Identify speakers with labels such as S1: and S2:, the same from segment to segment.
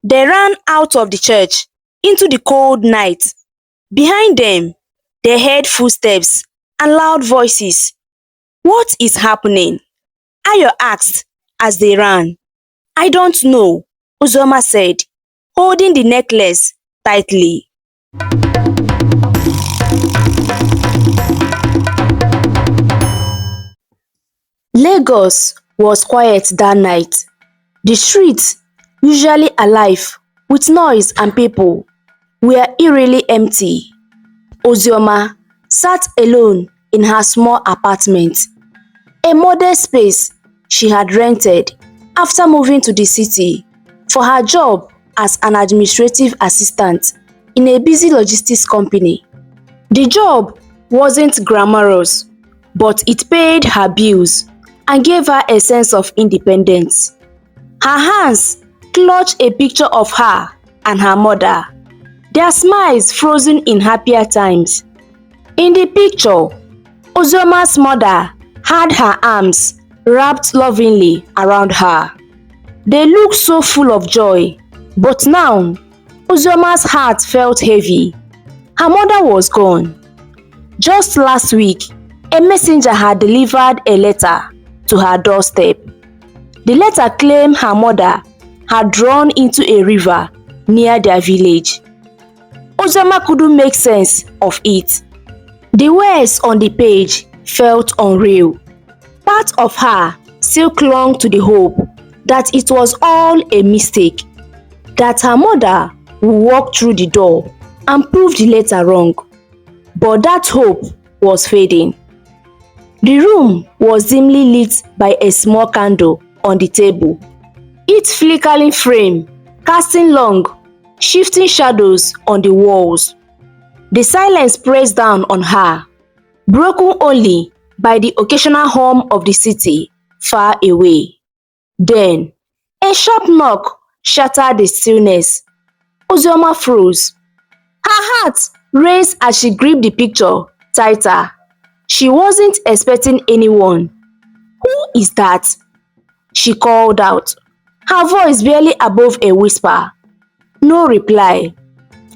S1: They ran out of the church into the cold night. Behind them, they heard footsteps and loud voices. What is happening? Ayo asked as they ran. I don't know, Ozioma said, holding the necklace tightly. Lagos was quiet that night. The streets, usually alive with noise and people, were eerily empty. Ozioma sat alone in her small apartment, a modest space she had rented after moving to the city for her job as an administrative assistant in a busy logistics company. The job wasn't glamorous, but it paid her bills and gave her a sense of independence. Her hands clutched a picture of her and her mother, their smiles frozen in happier times. In the picture, Ozioma's mother had her arms wrapped lovingly around her. They looked so full of joy, but now Ozioma's heart felt heavy. Her mother was gone. Just last week, a messenger had delivered a letter to her doorstep. The letter claimed her mother had drawn into a river near their village. Ozioma couldn't make sense of it. The words on the page felt unreal. Part of her still clung to the hope that it was all a mistake, that her mother would walk through the door and prove the letter wrong. But that hope was fading. The room was dimly lit by a small candle on the table, its flickering flame casting long, shifting shadows on the walls. The silence pressed down on her, broken only by the occasional hum of the city far away. Then, a sharp knock shattered the stillness. Ozioma froze. Her heart raced as she gripped the picture tighter. She wasn't expecting anyone. Who is that? She called out, her voice barely above a whisper. No reply.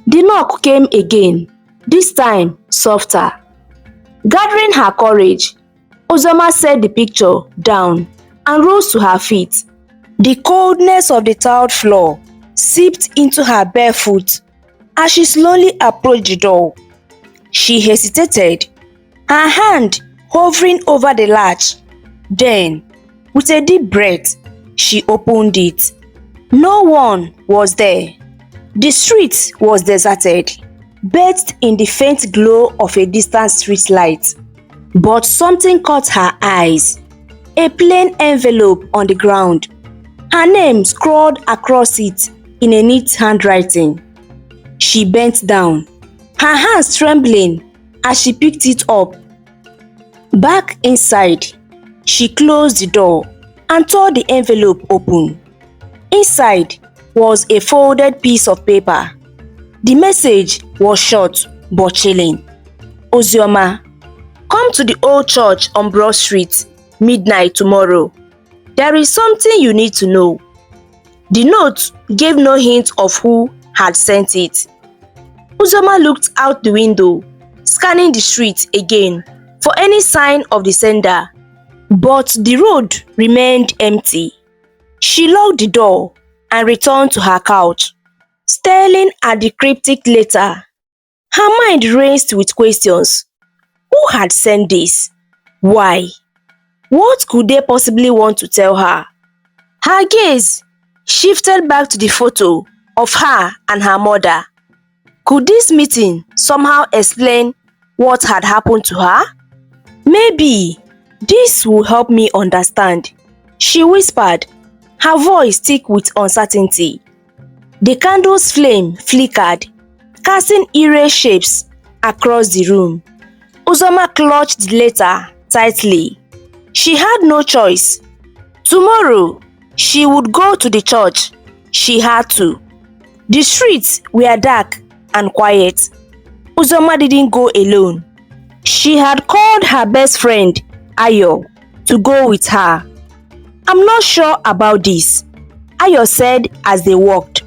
S1: The knock came again, this time softer. Gathering her courage, Ozioma set the picture down and rose to her feet. The coldness of the tiled floor seeped into her bare foot as she slowly approached the door. She hesitated, her hand hovering over the latch. Then, with a deep breath, she opened it. No one was there. The street was deserted, bathed in the faint glow of a distant street light. But something caught her eyes. A plain envelope on the ground. Her name scrawled across it in a neat handwriting. She bent down, her hands trembling as she picked it up. Back inside, she closed the door and tore the envelope open. Inside was a folded piece of paper. The message was short but chilling. Ozioma, come to the old church on Broad Street, midnight tomorrow. There is something you need to know. The note gave no hint of who had sent it. Ozioma looked out the window, scanning the street again for any sign of the sender. But the road remained empty. She locked the door and returned to her couch, staring at the cryptic letter. Her mind raced with questions. Who had sent this? Why? What could they possibly want to tell her? Her gaze shifted back to the photo of her and her mother. Could this meeting somehow explain what had happened to her? Maybe this will help me understand, she whispered, her voice thick with uncertainty. The candle's flame flickered, casting eerie shapes across the room. Ozioma clutched the letter tightly. She had no choice. Tomorrow, she would go to the church. She had to. The streets were dark and quiet. Ozioma didn't go alone. She had called her best friend, Ayo, to go with her. I'm not sure about this, Ayo said as they walked.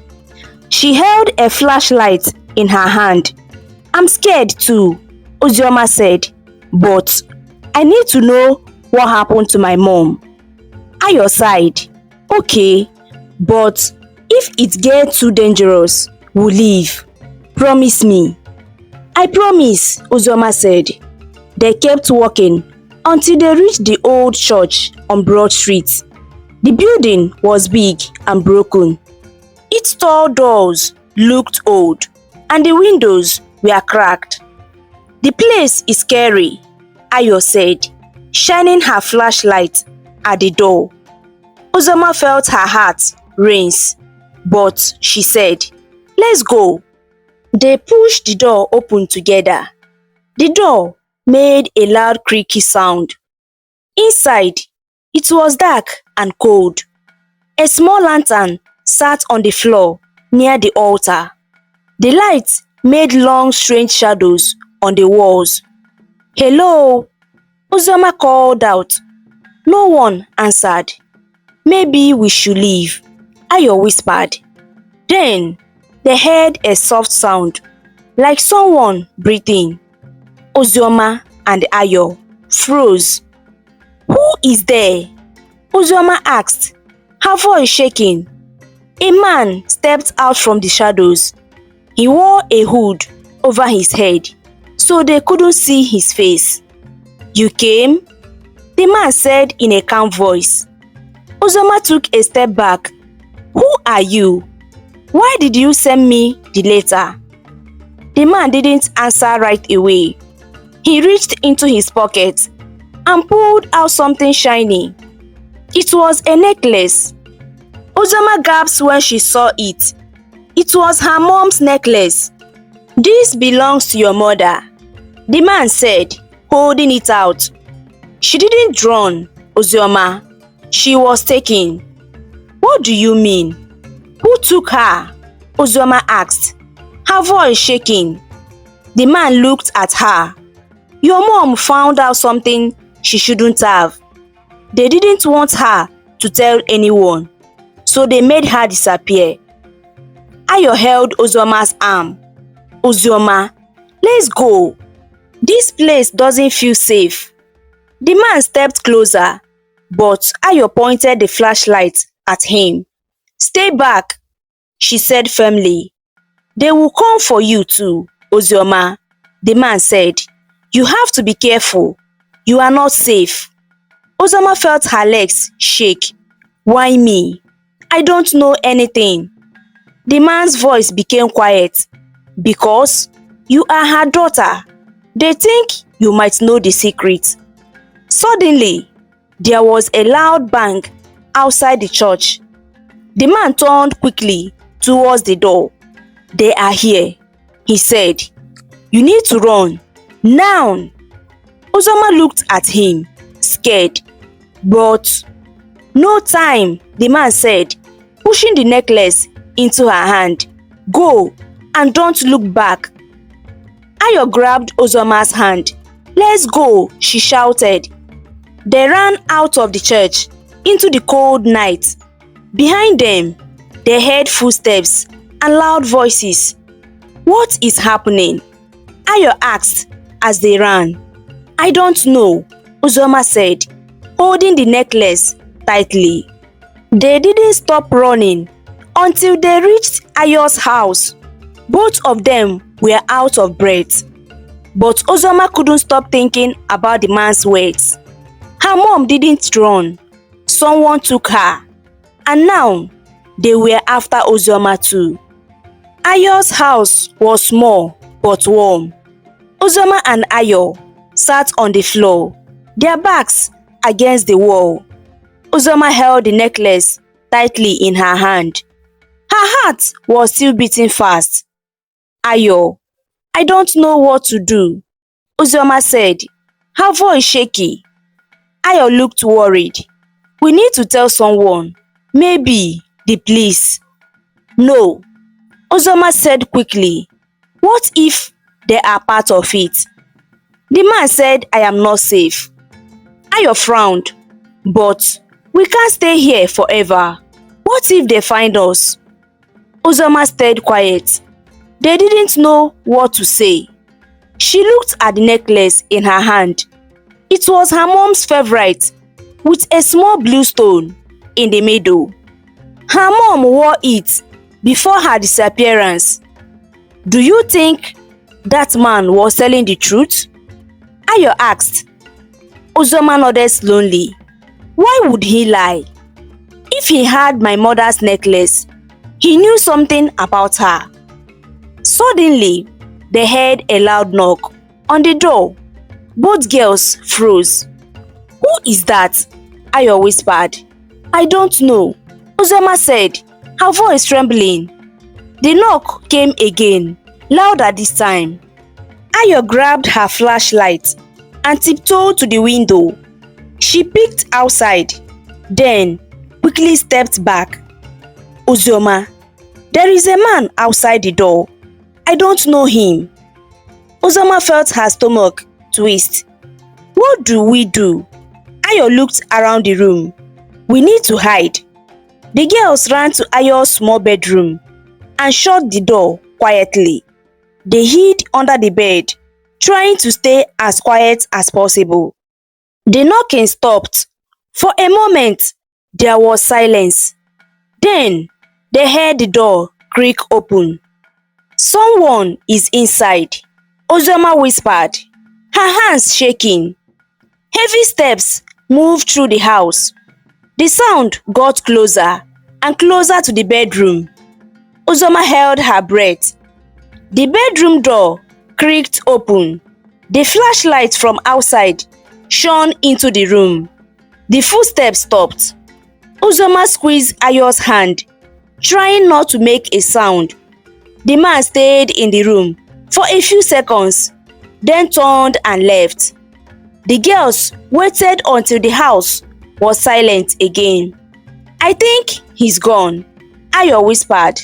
S1: She held a flashlight in her hand. I'm scared too, Ozioma said, but I need to know what happened to my mom. Ayo sighed. Okay, but if it gets too dangerous, we'll leave. Promise me. I promise, Ozioma said. They kept walking until they reached the old church on Broad Street. The building was big and broken. Its tall doors looked old and the windows were cracked. The place is scary, Ayo said, shining her flashlight at the door. Ozioma felt her heart race, but she said, let's go. They pushed the door open together. The door made a loud creaky sound. Inside, it was dark and cold. A small lantern sat on the floor near the altar. The light made long strange shadows on the walls. Hello, Ozioma called out. No one answered. Maybe we should leave, Ayo whispered. Then they heard a soft sound, like someone breathing. Ozioma and Ayo froze. Who is there? Ozioma asked, her voice shaking. A man stepped out from the shadows. He wore a hood over his head, so they couldn't see his face. You came? The man said in a calm voice. Ozioma took a step back. Who are you? Why did you send me the letter? The man didn't answer right away. He reached into his pocket and pulled out something shiny. It was a necklace. Ozioma gasped when she saw it. It was her mom's necklace. This belongs to your mother, the man said, holding it out. She didn't drown, Ozioma. She was taken. What do you mean? Who took her? Ozioma asked, her voice shaking. The man looked at her. Your mom found out something she shouldn't have. They didn't want her to tell anyone, so they made her disappear. Ayo held Ozioma's arm. Ozioma, let's go. This place doesn't feel safe. The man stepped closer, but Ayo pointed the flashlight at him. Stay back, she said firmly. They will come for you too, Ozioma, the man said. You have to be careful. You are not safe. Ozioma felt her legs shake. Why me? I don't know anything. The man's voice became quiet. Because you are her daughter. They think you might know the secret. Suddenly, there was a loud bang outside the church. The man turned quickly towards the door. They are here, he said. You need to run. Now. Ozioma looked at him, scared. But no time, the man said, pushing the necklace into her hand. Go and don't look back. Ayo grabbed Ozioma's hand. Let's go, she shouted. They ran out of the church into the cold night. Behind them, they heard footsteps and loud voices. What is happening? Ayo asked as they ran. I don't know, Ozioma said, holding the necklace tightly. They didn't stop running until they reached Ayo's house. Both of them were out of breath. But Ozioma couldn't stop thinking about the man's words. Her mom didn't run. Someone took her. And now, they were after Ozioma too. Ayo's house was small but warm. Ozioma and Ayo sat on the floor, their backs against the wall. Ozioma held the necklace tightly in her hand. Her heart was still beating fast. Ayo, I don't know what to do, Ozioma said, her voice shaky. Ayo looked worried. We need to tell someone, maybe the police. No, Ozioma said quickly. What if they are part of it? The man said, I am not safe. Ayo frowned. But we can't stay here forever. What if they find us? Ozioma stayed quiet. They didn't know what to say. She looked at the necklace in her hand. It was her mom's favorite, with a small blue stone in the middle. Her mom wore it before her disappearance. Do you think that man was telling the truth? Ayo asked. Ozioma nodded slowly. Why would he lie? If he had my mother's necklace, he knew something about her. Suddenly, they heard a loud knock on the door. Both girls froze. Who is that? Ayo whispered. I don't know, Ozioma said, her voice trembling. The knock came again, louder this time. Ayo grabbed her flashlight and tiptoed to the window. She peeked outside, then quickly stepped back. Ozioma, there is a man outside the door. I don't know him. Ozioma felt her stomach twist. What do we do? Ayo looked around the room. We need to hide. The girls ran to Ayo's small bedroom and shut the door quietly. They hid under the bed, trying to stay as quiet as possible. The knocking stopped. For a moment, there was silence. Then, they heard the door creak open. Someone is inside, Ozioma whispered, her hands shaking. Heavy steps moved through the house. The sound got closer and closer to the bedroom. Ozioma held her breath. The bedroom door creaked open. The flashlight from outside shone into the room. The footsteps stopped. Ozioma squeezed Ayo's hand, trying not to make a sound. The man stayed in the room for a few seconds, then turned and left. The girls waited until the house was silent again. I think he's gone, Ayo whispered.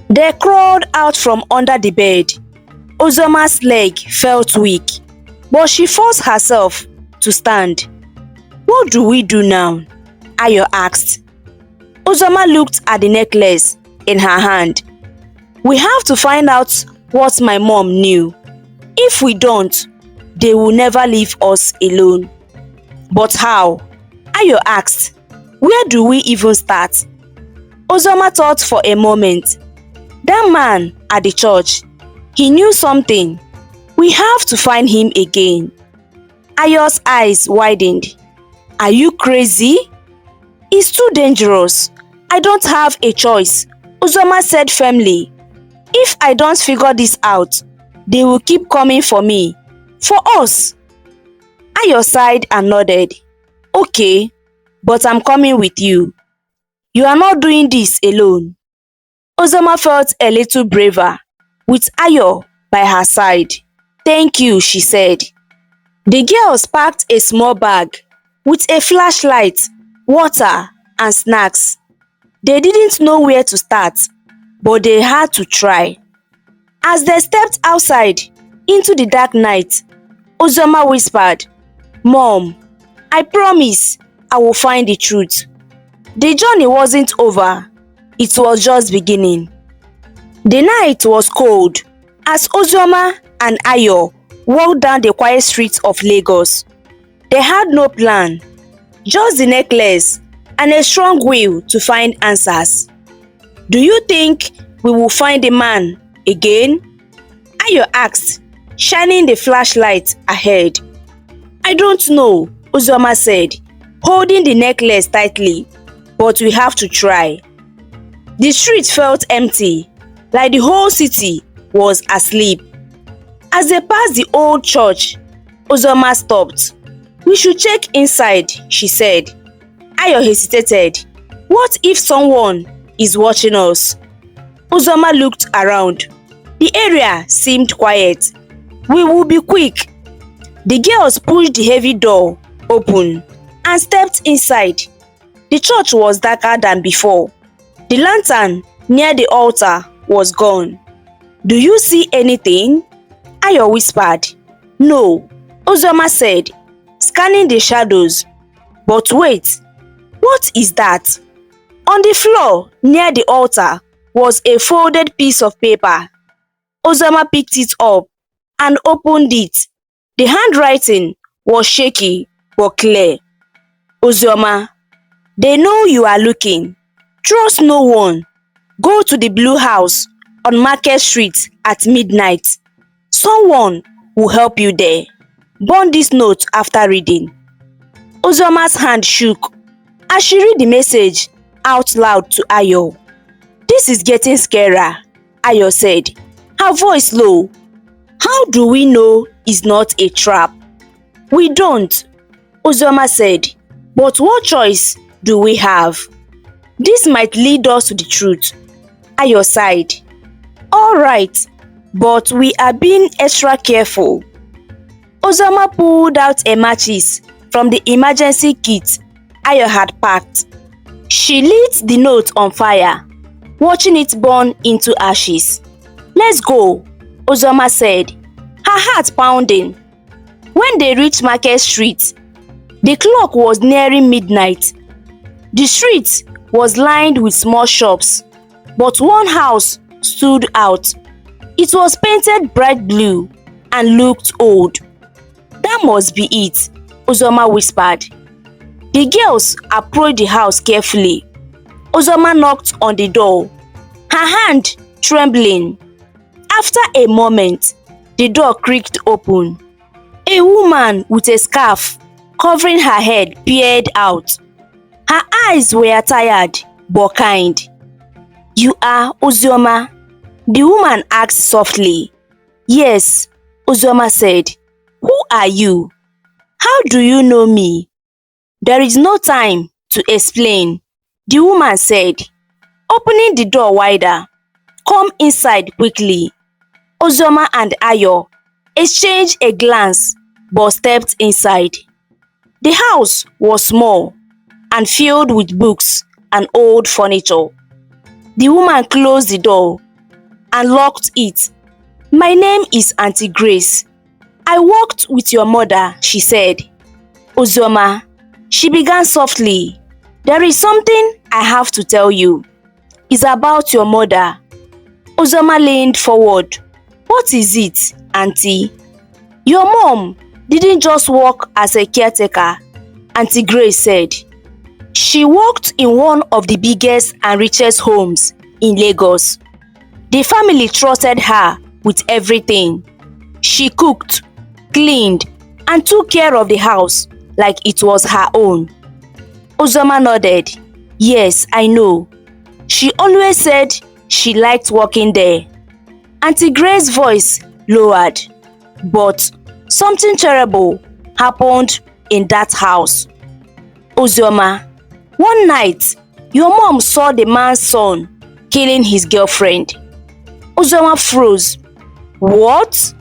S1: They crawled out from under the bed. Ozioma's leg felt weak, but she forced herself to stand. What do we do now? Ayo asked. Ozioma looked at the necklace in her hand. We have to find out what my mom knew. If we don't, they will never leave us alone. But how? Ayo asked. Where do we even start? Ozioma thought for a moment. That man at the church, he knew something. We have to find him again. Ayo's eyes widened. Are you crazy? It's too dangerous. I don't have a choice, Ozioma said firmly. If I don't figure this out, they will keep coming for me. For us. Ayo sighed and nodded. Okay, but I'm coming with you. You are not doing this alone. Ozioma felt a little braver, with Ayo by her side. Thank you, she said. The girls packed a small bag with a flashlight, water, and snacks. They didn't know where to start, but they had to try. As they stepped outside into the dark night, Ozioma whispered, Mom, I promise I will find the truth. The journey wasn't over, it was just beginning. The night was cold as Ozioma and Ayo walked down the quiet streets of Lagos. They had no plan, just the necklace and a strong will to find answers. Do you think we will find the man again? Ayo asked, shining the flashlight ahead. I don't know, Ozioma said, holding the necklace tightly, but we have to try. The street felt empty, like the whole city was asleep. As they passed the old church, Ozioma stopped. We should check inside, she said. Ayo hesitated. What if someone is watching us? Ozioma looked around. The area seemed quiet. We will be quick. The girls pushed the heavy door open and stepped inside. The church was darker than before. The lantern near the altar was gone. Do you see anything? Ayo whispered. No, Ozioma said, scanning the shadows. But wait, what is that? On the floor near the altar was a folded piece of paper. Ozioma picked it up and opened it. The handwriting was shaky but clear. Ozioma, they know you are looking. Trust no one. Go to the blue house on Market Street at midnight. Someone will help you there. Burn this note after reading. Ozioma's hand shook as she read the message out loud to Ayo. This is getting scarier, Ayo said, her voice low. How do we know it's not a trap? We don't, Ozioma said, but what choice do we have? This might lead us to the truth, Ayo sighed. Alright, but we are being extra careful. Ozioma pulled out a matches from the emergency kit Ayo had packed. She lit the note on fire, watching it burn into ashes. Let's go, Ozioma said, her heart pounding. When they reached Market Street, the clock was nearing midnight. The street was lined with small shops, but one house stood out. It was painted bright blue and looked old. That must be it, Ozioma whispered. The girls approached the house carefully. Ozioma knocked on the door, her hand trembling. After a moment, the door creaked open. A woman with a scarf covering her head peered out. Her eyes were tired but kind. You are Ozioma? The woman asked softly. Yes, Ozioma said. Who are you? How do you know me? There is no time to explain, the woman said, opening the door wider. Come inside quickly. Ozioma and Ayo exchanged a glance but stepped inside. The house was small and filled with books and old furniture. The woman closed the door and locked it. My name is Auntie Grace. I worked with your mother, she said. Ozioma, she began softly. There is something I have to tell you. It's about your mother. Ozioma leaned forward. What is it, Auntie? Your mom didn't just work as a caretaker, Auntie Grace said. She worked in one of the biggest and richest homes in Lagos. The family trusted her with everything. She cooked, cleaned, and took care of the house like it was her own. Ozioma nodded. Yes, I know. She always said she liked working there. Auntie Grace's voice lowered. But something terrible happened in that house. Ozioma, one night, your mom saw the man's son killing his girlfriend. Ozioma froze. What?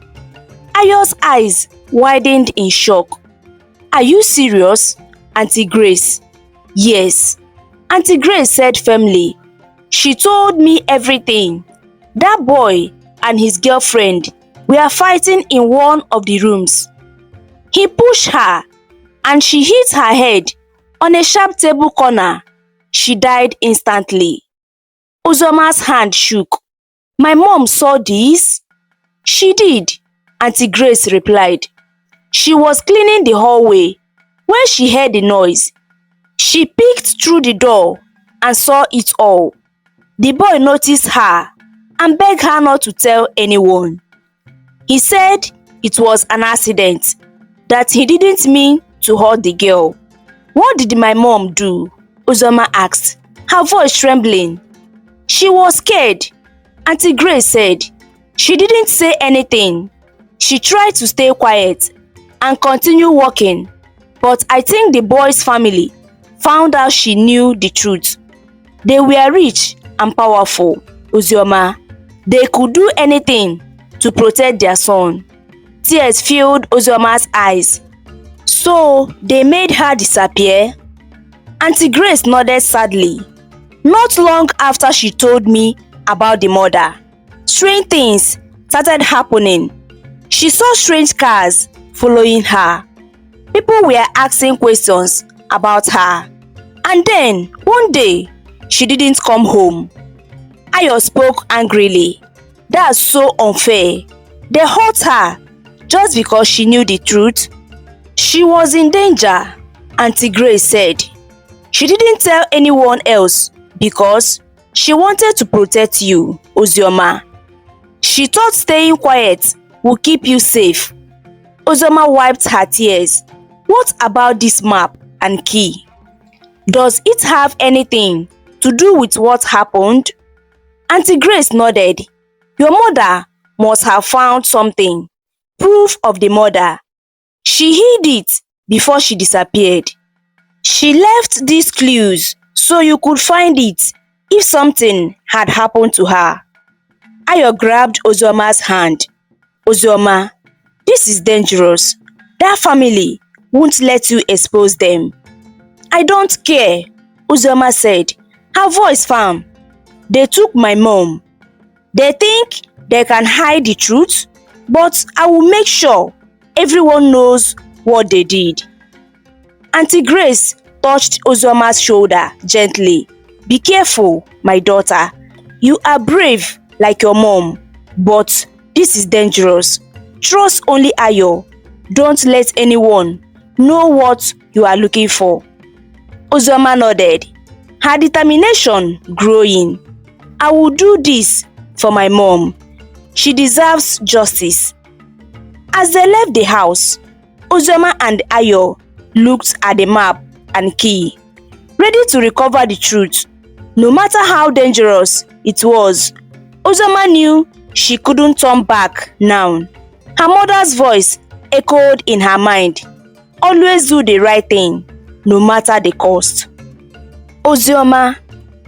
S1: Ayo's eyes widened in shock. Are you serious, Auntie Grace? Yes, Auntie Grace said firmly. She told me everything. That boy and his girlfriend were fighting in one of the rooms. He pushed her and she hit her head on a sharp table corner. She died instantly. Ozioma's hand shook. My mom saw this? She did, Auntie Grace replied. She was cleaning the hallway when she heard the noise. She peeked through the door and saw it all. The boy noticed her and begged her not to tell anyone. He said it was an accident, that he didn't mean to hurt the girl. What did my mom do? Ozioma asked, her voice trembling. She was scared, Auntie Grace said. She didn't say anything. She tried to stay quiet and continue working, but I think the boy's family found out she knew the truth. They were rich and powerful, Ozioma. They could do anything to protect their son. Tears filled Ozioma's eyes. So they made her disappear? Auntie Grace nodded sadly. Not long after she told me about the murder, strange things started happening. She saw strange cars following her. People were asking questions about her. And then, one day, she didn't come home. Ayo spoke angrily. That's so unfair. They hurt her just because she knew the truth. She was in danger, Auntie Grace said. She didn't tell anyone else because she wanted to protect you, Ozioma. She thought staying quiet would keep you safe. Ozioma wiped her tears. What about this map and key? Does it have anything to do with what happened? Auntie Grace nodded. Your mother must have found something. Proof of the murder. She hid it before she disappeared. She left these clues so you could find it if something had happened to her. Ayo grabbed Ozioma's hand. Ozioma, this is dangerous. That family won't let you expose them. I don't care, Ozioma said, her voice firm. They took my mom. They think they can hide the truth, but I will make sure everyone knows what they did. Auntie Grace touched Ozioma's shoulder gently. Be careful, my daughter. You are brave like your mom, but this is dangerous. Trust only Ayo. Don't let anyone know what you are looking for. Ozioma nodded, her determination growing. I will do this for my mom. She deserves justice. As they left the house, Ozioma and Ayo looked at the map and key, ready to recover the truth. No matter how dangerous it was, Ozioma knew she couldn't turn back now. Her mother's voice echoed in her mind. Always do the right thing, no matter the cost. Ozioma,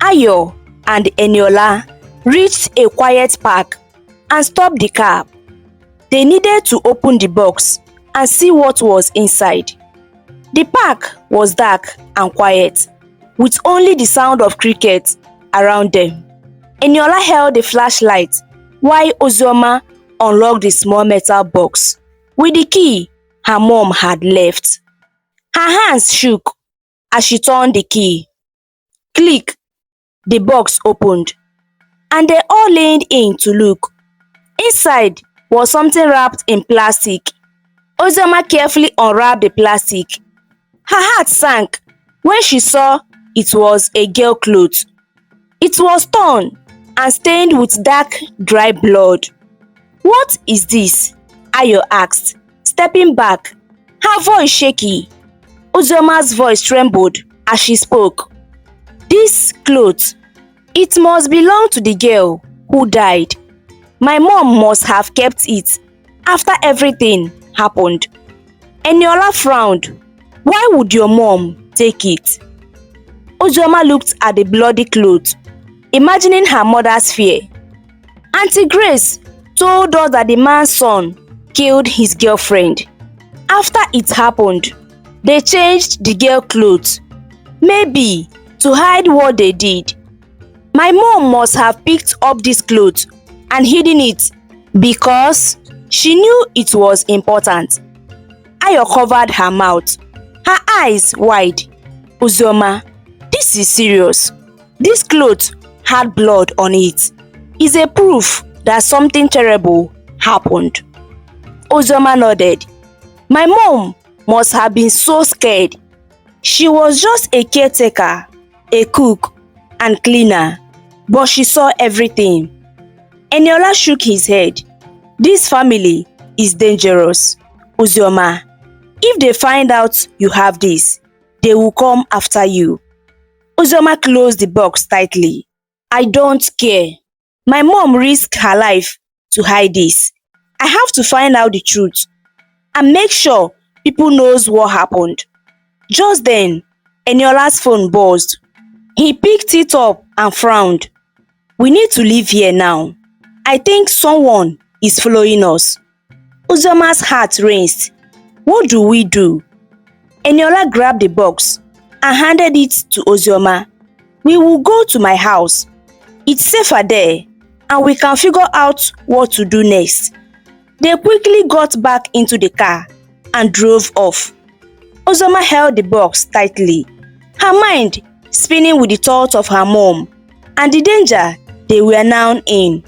S1: Ayo, and Eniola reached a quiet park and stopped the car. They needed to open the box and see what was inside. The park was dark and quiet, with only the sound of crickets around them. Eniola held the flashlight while Ozioma unlocked the small metal box with the key her mom had left. Her hands shook as she turned the key. Click! The box opened, and they all leaned in to look. Inside was something wrapped in plastic. Ozioma carefully unwrapped the plastic. Her heart sank when she saw it was a girl cloth. It was torn and stained with dark, dry blood. What is this? Ayo asked, stepping back, her voice shaky. Ozioma's voice trembled as she spoke. This cloth, it must belong to the girl who died. My mom must have kept it after everything happened. Eniola frowned. Why would your mom take it? Ozioma looked at the bloody cloth, imagining her mother's fear. Auntie Grace told us that the man's son killed his girlfriend. After it happened, they changed the girl clothes, maybe to hide what they did. My mom must have picked up this cloth and hidden it because she knew it was important. Ayo covered her mouth, her eyes wide. Ozioma, this is serious. This cloth had blood on it. It's a proof that something terrible happened. Ozioma nodded. My mom must have been so scared. She was just a caretaker, a cook, and cleaner, but she saw everything. Eniola shook his head. This family is dangerous, Ozioma. If they find out you have this, they will come after you. Ozioma closed the box tightly. I don't care. My mom risked her life to hide this. I have to find out the truth and make sure people knows what happened. Just then, Eniola's phone buzzed. He picked it up and frowned. We need to leave here now. I think someone is following us. Ozioma's heart raced. What do we do? Eniola grabbed the box and handed it to Ozioma. We will go to my house. It's safer there, and we can figure out what to do next. They quickly got back into the car and drove off. Ozioma held the box tightly, her mind spinning with the thought of her mom and the danger they were now in.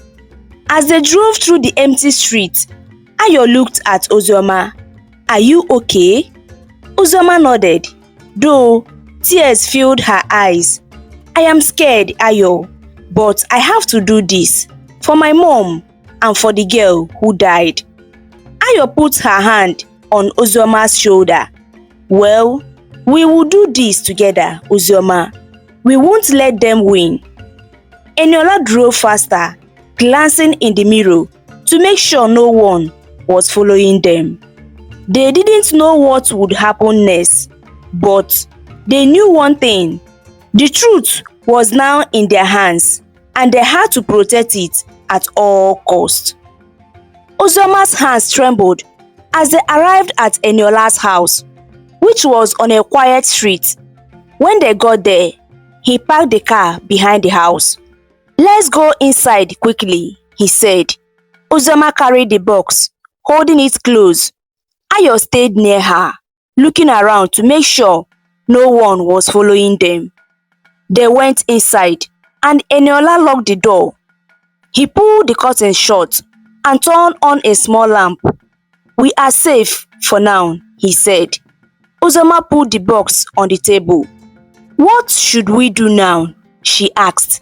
S1: As they drove through the empty street, Ayo looked at Ozioma. "Are you okay?" Ozioma nodded, though tears filled her eyes. "I am scared, Ayo, but I have to do this for my mom and for the girl who died." Ayo put her hand on Ozioma's shoulder. "Well, we will do this together, Ozioma. We won't let them win." Eniola drove faster, glancing in the mirror to make sure no one was following them. They didn't know what would happen next, but they knew one thing. The truth was now in their hands, and they had to protect it at all costs. Ozioma's hands trembled as they arrived at Eniola's house, which was on a quiet street. When they got there, he parked the car behind the house. "Let's go inside quickly," he said. Ozioma carried the box, holding it close. Ayo stayed near her, looking around to make sure no one was following them. They went inside, and Eniola locked the door. He pulled the curtain shut and turned on a small lamp. "We are safe for now," he said. Ozioma put the box on the table. "What should we do now?" she asked.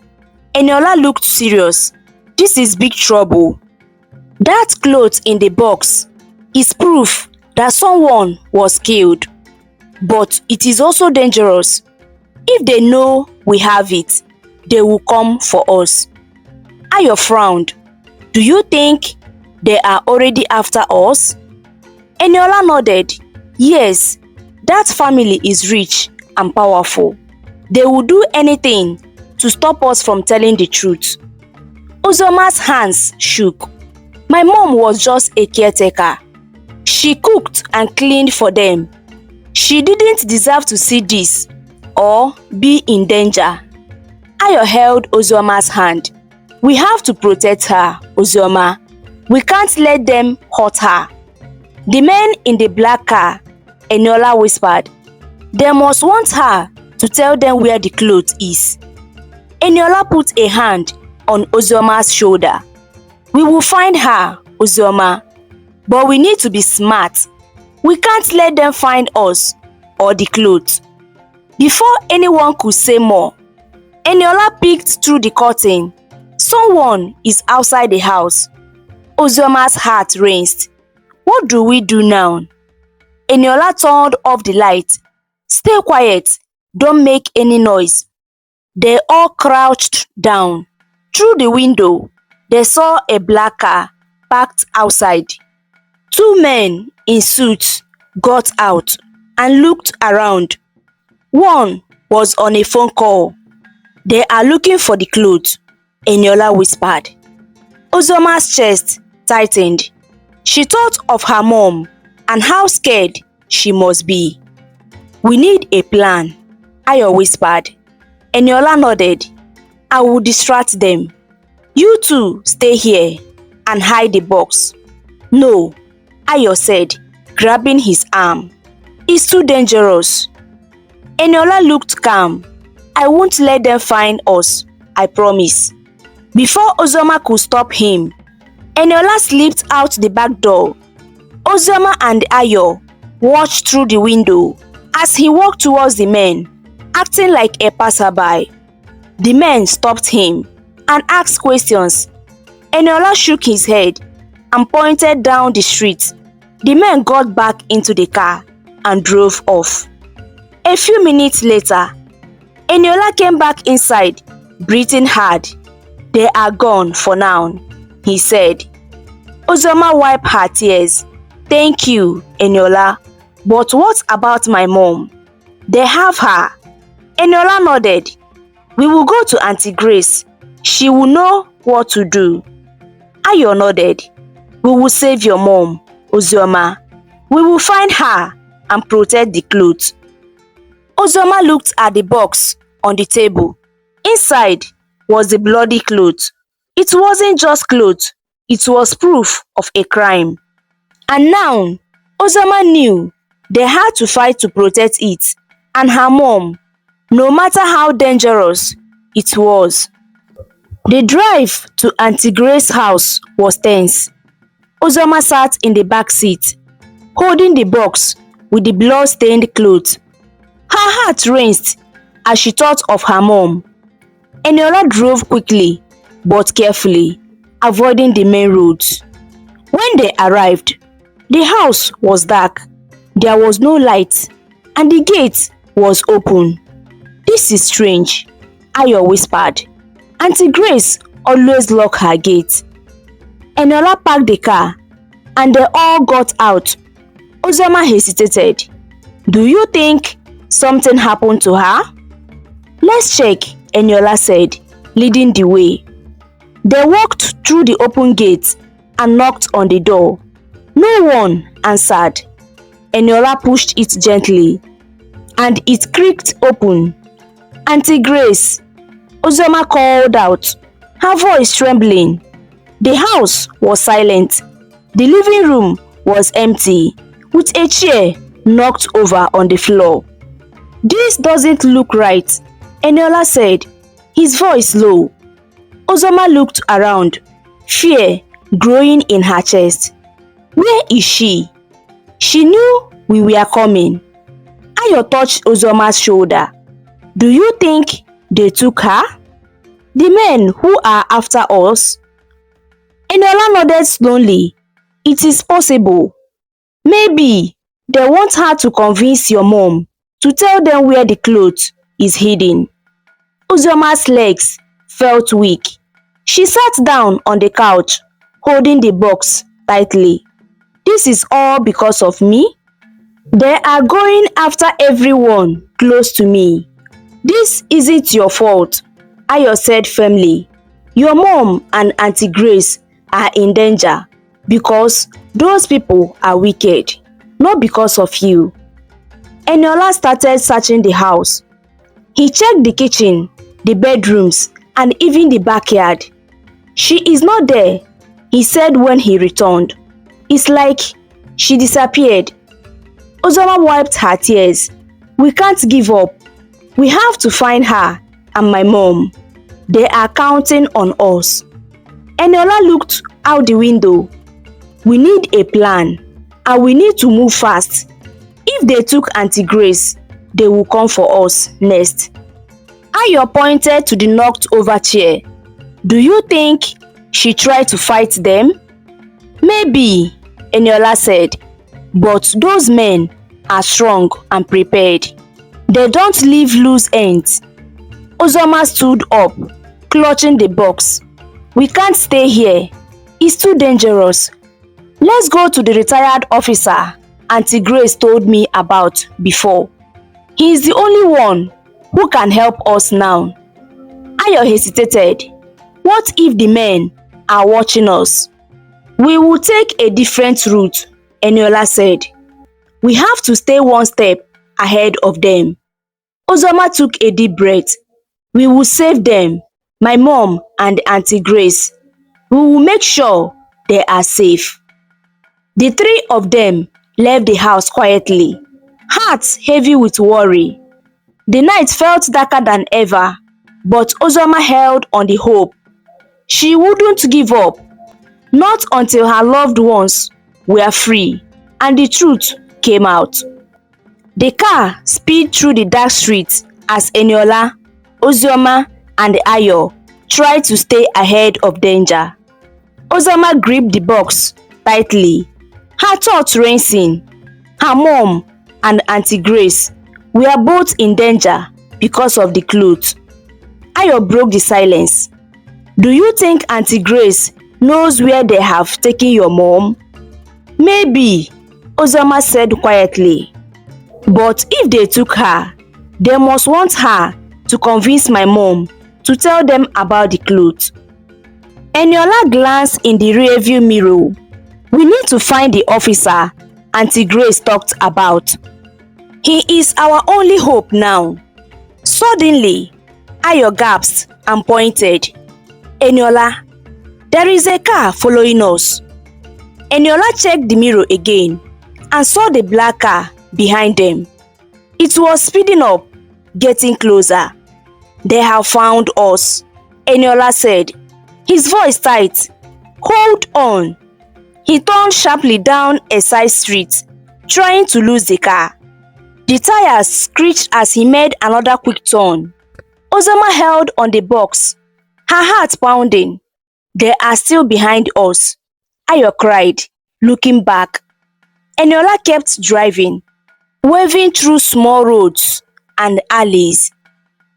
S1: Eniola looked serious. "This is big trouble. That cloth in the box is proof that someone was killed. But it is also dangerous. If they know we have it, they will come for us." Ayo frowned. "Do you think they are already after us?" Eniola nodded. "Yes, that family is rich and powerful. They will do anything to stop us from telling the truth." Ozioma's hands shook. "My mom was just a caretaker. She cooked and cleaned for them. She didn't deserve to see this or be in danger." Ayo held Ozioma's hand. "We have to protect her, Ozioma. We can't let them hurt her." "The men in the black car," Eniola whispered. "They must want her to tell them where the cloth is." Eniola put a hand on Ozioma's shoulder. "We will find her, Ozioma, but we need to be smart. We can't let them find us or the clothes." Before anyone could say more, Eniola peeked through the curtain. "Someone is outside the house." Ozioma's heart raced. "What do we do now?" Eniola turned off the light. "Stay quiet. Don't make any noise." They all crouched down. Through the window, they saw a black car parked outside. Two men in suits got out and looked around. One was on a phone call. "They are looking for the clothes," Eniola whispered. Ozioma's chest tightened. She thought of her mom and how scared she must be. "We need a plan," Ayo whispered. Eniola nodded. "I will distract them. You two stay here and hide the box." "No," Ayo said, grabbing his arm. "It's too dangerous." Eniola looked calm. "I won't let them find us, I promise." Before Ozioma could stop him, Eniola slipped out the back door. Ozioma and Ayo watched through the window as he walked towards the men, acting like a passerby. The men stopped him and asked questions. Eniola shook his head and pointed down the street. The men got back into the car and drove off. A few minutes later, Eniola came back inside, breathing hard. "They are gone for now," he said. Ozioma wiped her tears. "Thank you, Eniola. But what about my mom?" "They have her." Eniola nodded. "We will go to Auntie Grace. She will know what to do." Ayo nodded. "We will save your mom, Ozioma. We will find her and protect the clothes." Ozioma looked at the box on the table. Inside was the bloody cloth. It wasn't just clothes, it was proof of a crime. And now, Ozioma knew they had to fight to protect it and her mom, no matter how dangerous it was. The drive to Auntie Grace's house was tense. Ozioma sat in the back seat, holding the box with the blood-stained clothes. Her heart raced as she thought of her mom. Eniola drove quickly but carefully, avoiding the main roads. When they arrived, the house was dark. There was no light, and the gate was open. "This is strange," Ayo whispered. "Auntie Grace always locked her gate." Eniola parked the car, and they all got out. Ozioma hesitated. "Do you think something happened to her?" "Let's check," Eniola said, leading the way. They walked through the open gate and knocked on the door. No one answered. Eniola pushed it gently, and it creaked open. "Auntie Grace," Ozioma called out, her voice trembling. The house was silent. The living room was empty, with a chair knocked over on the floor. "This doesn't look right," Eniola said, his voice low. Ozioma looked around, fear growing in her chest. Where is she? She knew we were coming. Ayo touched Ozioma's shoulder. "Do you think they took her? The men who are after us?" Eniola nodded slowly. "It is possible. Maybe they want her to convince your mom to tell them where the cloth is hidden." Ozioma's legs felt weak. She sat down on the couch, holding the box tightly. "This is all because of me? They are going after everyone close to me. This isn't your fault," Ayo said firmly. "Your mom and Auntie Grace are in danger because those people are wicked, not because of you." Eniola started searching the house. He checked the kitchen, the bedrooms, and even the backyard. "She is not there," he said when he returned. "It's like she disappeared." Ozioma wiped her tears. "We can't give up. We have to find her and my mom. They are counting on us." Eniola looked out the window. "We need a plan, and we need to move fast. If they took Auntie Grace, they will come for us next." Ayo pointed to the knocked over chair. "Do you think she tried to fight them?" "Maybe," Eniola said, "but those men are strong and prepared. They don't leave loose ends." Ozioma stood up, clutching the box. "We can't stay here. It's too dangerous. Let's go to the retired officer Auntie Grace told me about before. He is the only one who can help us now." Ayo hesitated. "What if the men are watching us?" "We will take a different route," Eniola said. "We have to stay one step ahead of them." Ozioma took a deep breath. "We will save them, my mom and Auntie Grace. We will make sure they are safe." The three of them left the house quietly, hearts heavy with worry. The night felt darker than ever, but Ozioma held on the hope. She wouldn't give up, not until her loved ones were free and the truth came out. The car sped through the dark streets as Eniola, Ozioma, and Ayo tried to stay ahead of danger. Ozioma gripped the box tightly, her thoughts racing. Her mom and Auntie Grace were both in danger because of the cloth. Ayo broke the silence. "Do you think Auntie Grace knows where they have taken your mom?" "Maybe," Ozioma said quietly. "But if they took her, they must want her to convince my mom to tell them about the cloth." Eniola glanced in the rearview mirror. "We need to find the officer Auntie Grace talked about. He is our only hope now." Suddenly, Ayo gasped and pointed. "Eniola, there is a car following us." Eniola checked the mirror again and saw the black car behind them. It was speeding up, getting closer. "They have found us," Eniola said. His voice tight. Hold on. He turned sharply down a side street, trying to lose the car. The tires screeched as he made another quick turn. Ozioma held on the box, her heart pounding. They are still behind us, Ayo cried, looking back. Eniola kept driving, waving through small roads and alleys.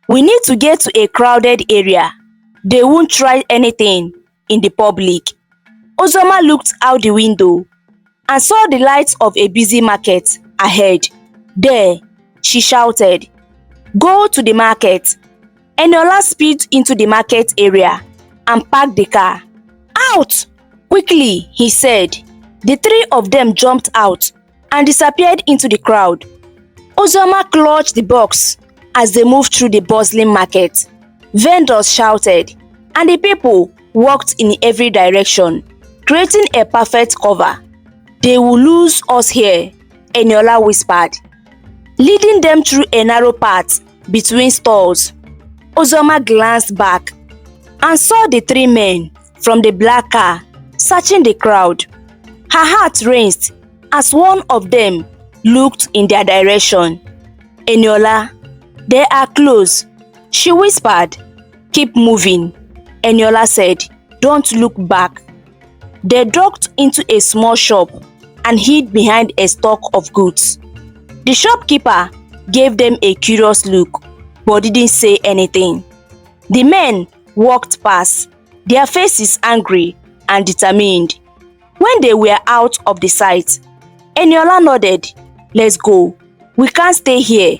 S1: We need to get to a crowded area. They won't try anything in the public. Ozioma looked out the window and saw the lights of a busy market ahead. There, she shouted, "Go to the market." Eniola speeded into the market area and parked the car. "Out! Quickly," he said. The three of them jumped out and disappeared into the crowd. Ozioma clutched the box as they moved through the bustling market. Vendors shouted, and the people walked in every direction, creating a perfect cover. "They will lose us here," Eniola whispered, leading them through a narrow path between stalls. Ozioma glanced back and saw the three men from the black car searching the crowd. Her heart raced as one of them looked in their direction. "Eniola, they are close," she whispered. "Keep moving," Eniola said. "Don't look back." They ducked into a small shop and hid behind a stock of goods. The shopkeeper gave them a curious look but didn't say anything. The men walked past, their faces angry and determined. When they were out of the sight, Eniola nodded. "Let's go. We can't stay here."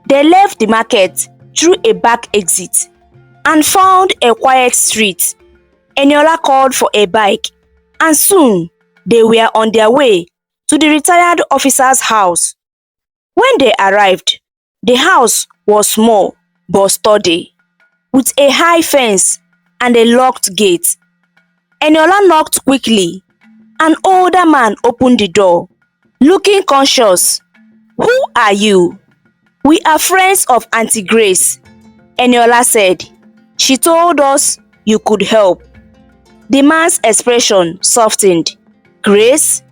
S1: They left the market through a back exit and found a quiet street. Eniola called for a bike, and soon they were on their way to the retired officer's house. When they arrived, the house was small but sturdy, with a high fence and a locked gate. Eniola knocked quickly. An older man opened the door, looking conscious. "Who are you?" "We are friends of Auntie Grace," Eniola said. "She told us you could help." The man's expression softened. "Grace?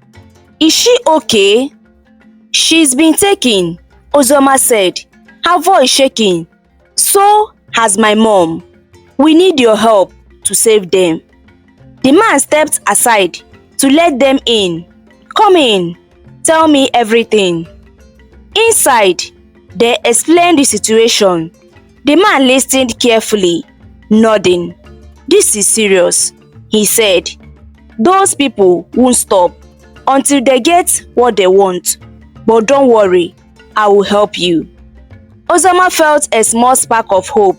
S1: Is she okay?" "She's been taken," Ozioma said, her voice shaking. "So has my mom. We need your help to save them." The man stepped aside to let them in. "Come in. Tell me everything." Inside, they explained the situation. The man listened carefully, nodding. "This is serious," he said. "Those people won't stop until they get what they want. But don't worry, I will help you." Ozioma felt a small spark of hope.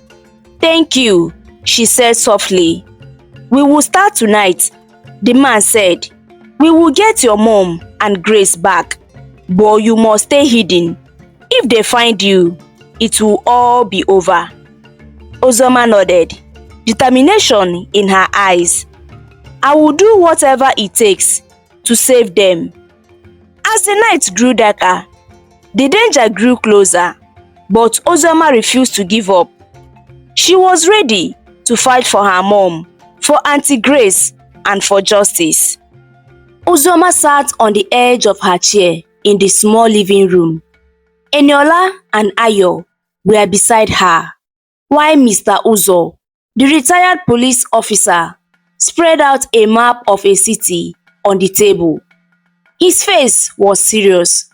S1: "Thank you," she said softly. "We will start tonight," the man said. "We will get your mom and Grace back, but you must stay hidden. If they find you, it will all be over." Ozioma nodded, determination in her eyes. "I will do whatever it takes to save them." As the night grew darker, the danger grew closer, but Ozioma refused to give up. She was ready to fight for her mom, for Auntie Grace, and for justice. Ozioma sat on the edge of her chair in the small living room. Eniola and Ayo were beside her, while Mr. Uzo, the retired police officer, spread out a map of a city on the table. His face was serious,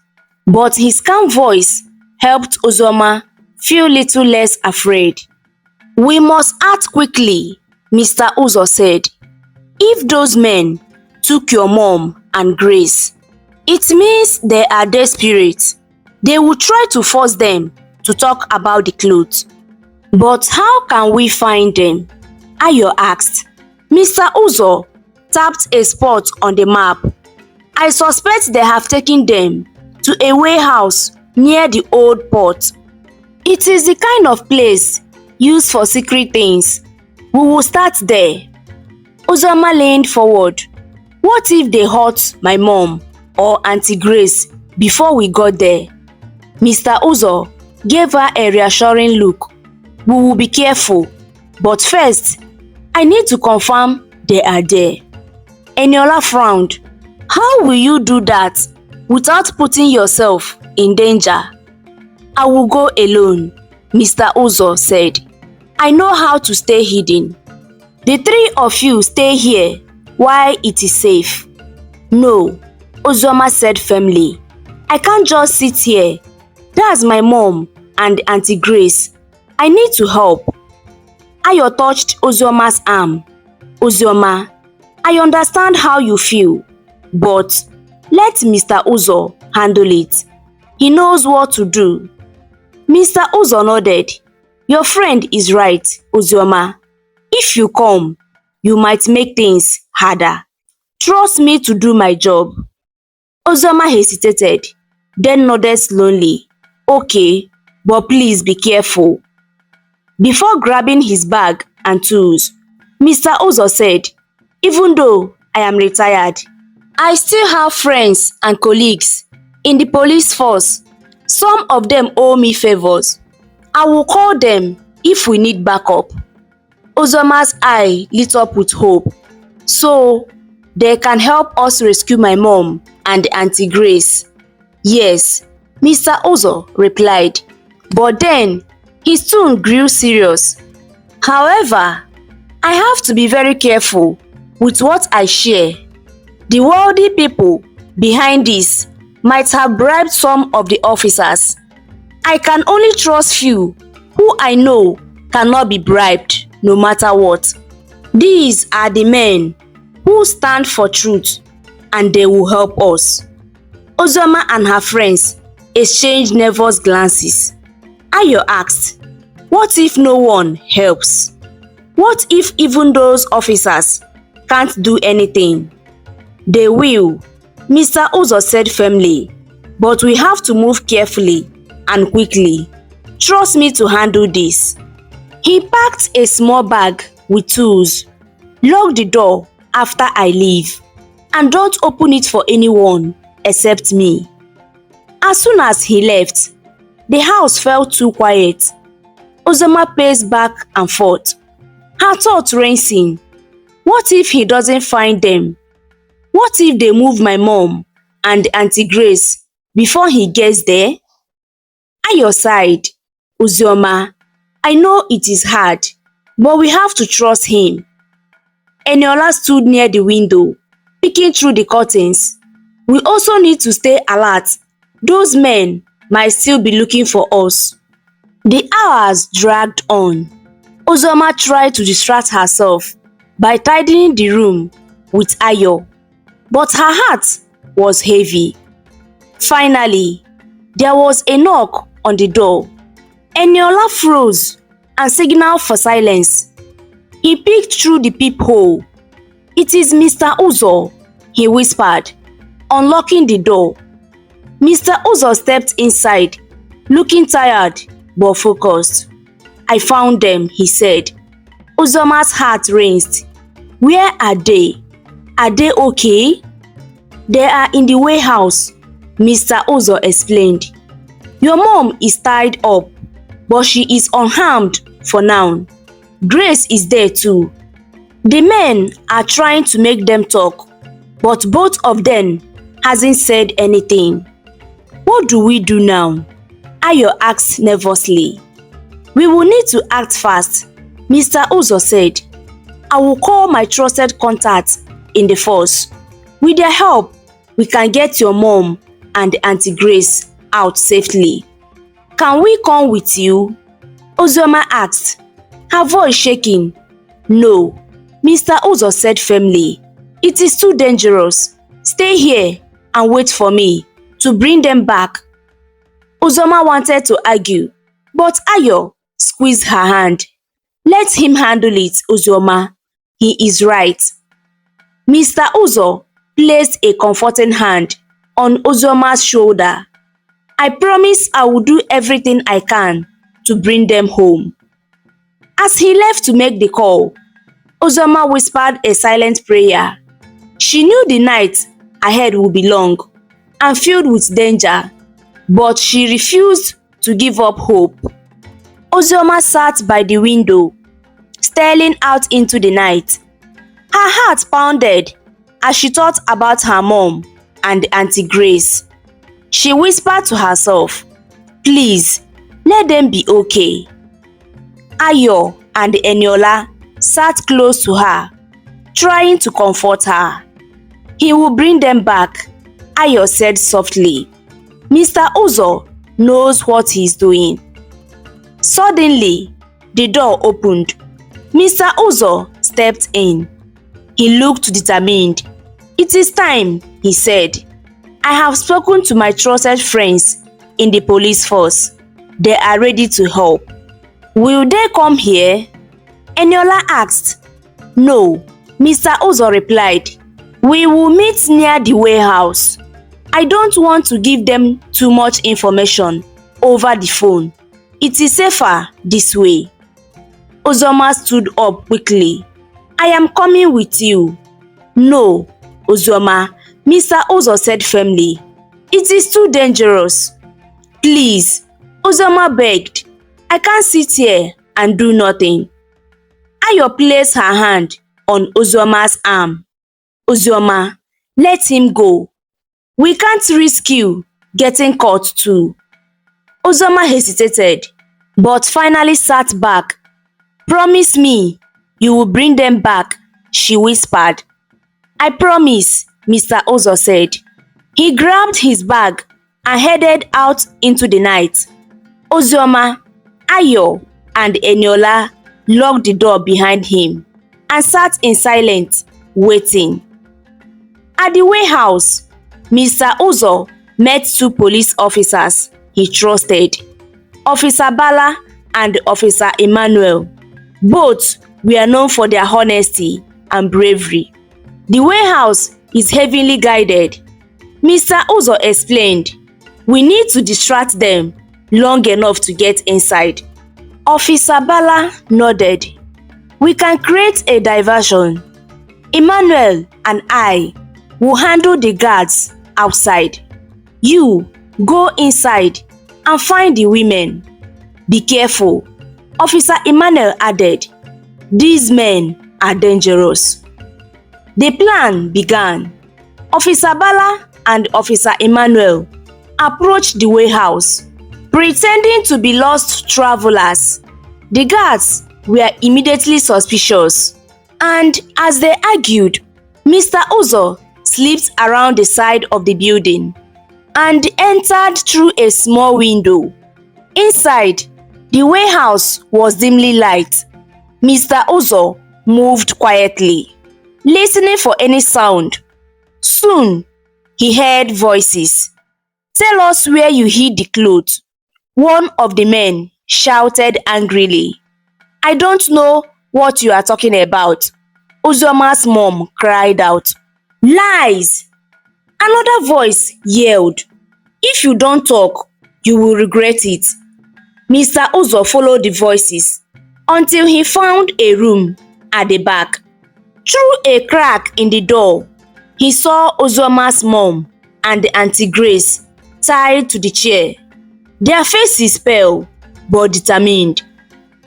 S1: but his calm voice helped Ozioma feel little less afraid. "We must act quickly," Mr. Uzo said. "If those men took your mom and Grace, it means they are desperate. They will try to force them to talk about the clothes." "But how can we find them?" Ayo asked. Mr. Uzo tapped a spot on the map. "I suspect they have taken them to a warehouse near the old port. It is the kind of place used for secret things. We will start there." Ozioma leaned forward. "What if they hurt my mom or Auntie Grace before we got there?" Mr. Uzo gave her a reassuring look. "We will be careful, but first, I need to confirm they are there. Eniola frowned. How will you do that without putting yourself in danger? I will go alone, Mr. Uzo said. I know how to stay hidden. The three of you stay here while it is safe. No, Ozioma said firmly. I can't just sit here. That's my mom and Auntie Grace. I need to help. Ayo touched Ozioma's arm. Ozioma, I understand how you feel, but let Mr. Uzo handle it. He knows what to do. Mr. Uzo nodded. Your friend is right, Ozioma. If you come, you might make things harder. Trust me to do my job. Ozioma hesitated, then nodded slowly. Okay, but please be careful. Before grabbing his bag and tools, Mr. Uzo said, even though I am retired, I still have friends and colleagues in the police force. Some of them owe me favors. I will call them if we need backup. Ozioma's eye lit up with hope. So, they can help us rescue my mom and Auntie Grace. Yes, Mr. Uzo replied. But then, his tone grew serious. However, I have to be very careful with what I share. The wealthy people behind this might have bribed some of the officers. I can only trust few who I know cannot be bribed no matter what. These are the men who stand for truth and they will help us. Ozioma and her friends exchanged nervous glances. Ayo asked, what if no one helps? What if even those officers can't do anything? They will, Mr. Uzo said firmly, but we have to move carefully and quickly. Trust me to handle this. He packed a small bag with tools. Lock the door after I leave and don't open it for anyone except me. As soon as he left, the house felt too quiet. Ozioma paced back and forth, her thoughts racing. What if he doesn't find them? What if they move my mom and Auntie Grace before he gets there? Ayo sighed. Ozioma, I know it is hard, but we have to trust him. Eniola stood near the window, peeking through the curtains. We also need to stay alert. Those men might still be looking for us. The hours dragged on. Ozioma tried to distract herself by tidying the room with Ayo, but her heart was heavy. Finally, there was a knock on the door. Eniola froze and signaled for silence. He peeked through the peephole. It is Mr. Uzo, he whispered, unlocking the door. Mr. Uzo stepped inside, looking tired but focused. I found them, he said. Ozioma's heart raced. Where are they? Are they okay? They are in the warehouse, Mr. Uzo explained. Your mom is tied up, but she is unharmed for now. Grace is there too. The men are trying to make them talk, but both of them hasn't said anything. What do we do now? Ayo asked nervously. We will need to act fast, Mr. Uzo said. I will call my trusted contacts in the force. With their help, we can get your mom and Auntie Grace out safely. Can we come with you? Ozioma asked, her voice shaking. No, Mr. Uzo said firmly. It is too dangerous. Stay here and wait for me to bring them back. Ozioma wanted to argue, but Ayo squeezed her hand. Let him handle it, Ozioma. He is right. Mr. Uzo placed a comforting hand on Ozioma's shoulder. I promise I will do everything I can to bring them home. As he left to make the call, Ozioma whispered a silent prayer. She knew the night ahead would be long and filled with danger, but she refused to give up hope. Ozioma sat by the window, staring out into the night. Her heart pounded as she thought about her mom and Auntie Grace. She whispered to herself, "Please, let them be okay." Ayo and Eniola sat close to her, trying to comfort her. "He will bring them back," Ayo said softly. "Mr. Uzo knows what he's doing." Suddenly, the door opened. Mr. Uzo stepped in. He looked determined. "It is time," he said. "I have spoken to my trusted friends in the police force. They are ready to help." "Will they come here?" Eniola asked. "No," Mr. Uzo replied. "We will meet near the warehouse. I don't want to give them too much information over the phone. It is safer this way." Ozioma stood up quickly. "I am coming with you." "No, Ozioma," Mr. Uzo said firmly. "It is too dangerous." "Please," Ozioma begged. "I can't sit here and do nothing." Ayo placed her hand on Ozioma's arm. "Ozioma, let him go. We can't risk you getting caught too." Ozioma hesitated, but finally sat back. "Promise me you will bring them back," she whispered. "I promise," Mr. Uzo said. He grabbed his bag and headed out into the night. Ozioma, Ayo, and Eniola locked the door behind him and sat in silence, waiting. At the warehouse, Mr. Uzo met two police officers he trusted, Officer Bala and Officer Emmanuel. Both were known for their honesty and bravery. The warehouse is heavily guarded. Mr. Uzo explained, "We need to distract them long enough to get inside." Officer Bala nodded. "We can create a diversion. Emmanuel and I will handle the guards outside. You go inside and find the women. Be careful," Officer Emmanuel added. "These men are dangerous." The plan began. Officer Bala and Officer Emmanuel approached the warehouse, pretending to be lost travelers. The guards were immediately suspicious, and as they argued, Mr. Uzo slipped around the side of the building and entered through a small window. Inside, the warehouse was dimly lit. Mr. Uzo moved quietly, listening for any sound. Soon, he heard voices. "Tell us where you hid the clothes," one of the men shouted angrily. "I don't know what you are talking about," Ozioma's mom cried out. "Lies!" Another voice yelled. "If you don't talk, you will regret it." Mr. Uzo followed the voices until he found a room at the back. Through a crack in the door, he saw Ozioma's mom and Auntie Grace tied to the chair. Their faces pale but determined.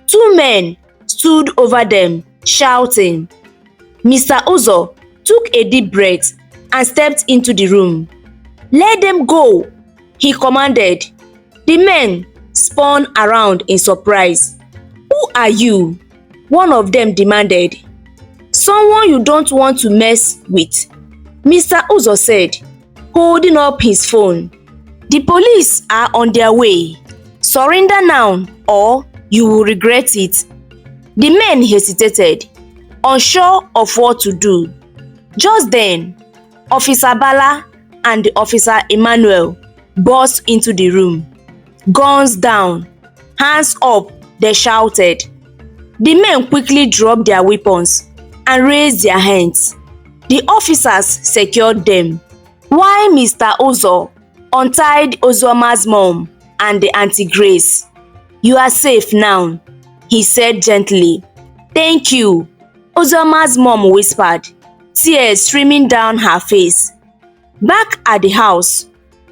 S1: Two men stood over them, shouting. Mr. Uzo took a deep breath and stepped into the room. "Let them go," he commanded. The men spun around in surprise. "Who are you?" one of them demanded. "Someone you don't want to mess with," Mr. Uzo said, holding up his phone. "The police are on their way. Surrender now or you will regret it." The men hesitated, unsure of what to do. Just then, Officer Bala and Officer Emmanuel burst into the room. Guns down, hands up, they shouted. The men quickly dropped their weapons and raised their hands. The officers secured them, while Mr. Uzo untied Ozioma's mom and the Auntie Grace. "You are safe now," he said gently. "Thank you," Ozioma's mom whispered, tears streaming down her face. Back at the house,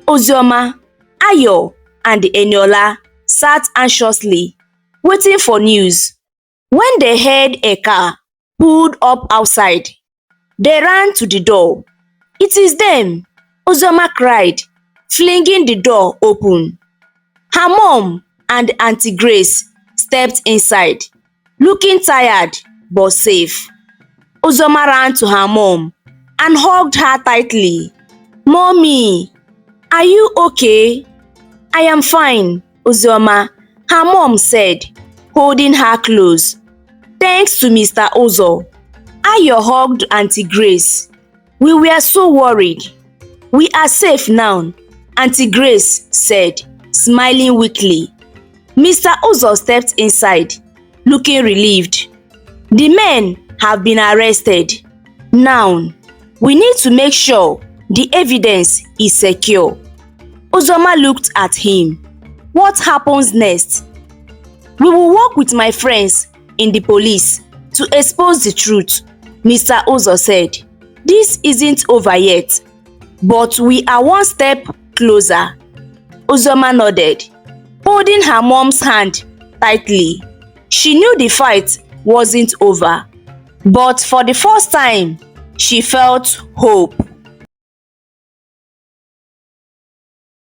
S1: Ozioma, Ayo, and Eniola sat anxiously, waiting for news. When they heard a car pulled up outside, they ran to the door. "It is them!" Ozioma cried, flinging the door open. Her mom and Auntie Grace stepped inside, looking tired but safe. Ozioma ran to her mom and hugged her tightly. "Mommy, are you okay?" "I am fine, Ozioma," her mom said, holding her close. "Thanks to Mr. Ozo." Ayo hugged Auntie Grace. "We were so worried." "We are safe now," Auntie Grace said, smiling weakly. Mr. Ozo stepped inside, looking relieved. "The men have been arrested. Now, we need to make sure the evidence is secure." Ozioma looked at him. "What happens next?" "We will work with my friends in the police to expose the truth," Mr. Ozo said. "This isn't over yet, but we are one step closer." Ozioma nodded, holding her mom's hand tightly. She knew the fight wasn't over, but for the first time, she felt hope.